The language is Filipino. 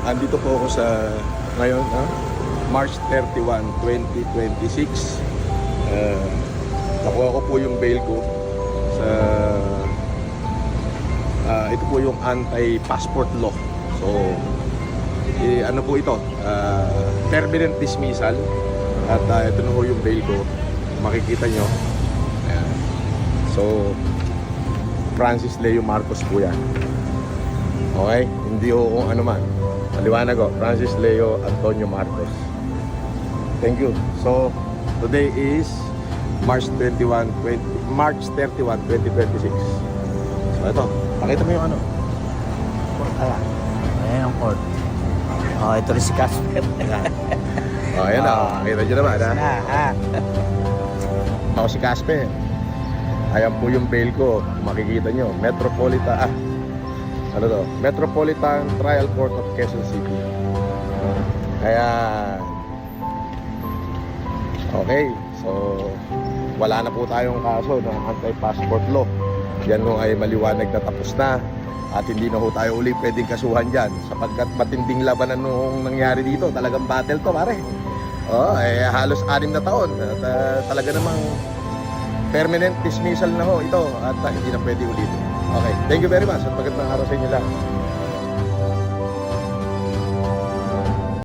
Andito po ako sa ngayon, March 31, 2026. Nakuha ko po yung bail ko sa ito po yung anti-passport law. So, ano po ito? Permanent dismissal. At ito na po yung bail ko. Makikita nyo. Ayan. So, Francis Leo Marcos po yan. Okay? Hindi ko kung ano man. Maliwanag ko. Francis Leo Antonio Marcos. Thank you. So, today is March 31, 2026. So, ito. Pakita mo yung ano. Ayan ang court. Oh, ito rin si Casper. Oh, ayan na. Pakita nyo naman, ha? Ako si Casper. Ayan po yung bail ko. Makikita nyo. Metropolitan Trial Court of Quezon City. Kaya okay. So wala na po tayong kaso ng anti-passport law. Yan ho ay maliwanag na tapos na. At hindi na ho tayo uli pwedeng kasuhan dyan. Sapagkat matinding labanan noong nangyari dito. Talagang battle to, pare. Halos 6 na taon. At talaga namang permanent dismissal na ho ito. At hindi na pwede ulitin. Okay, thank you very much at magandang araw sa inyo lahat.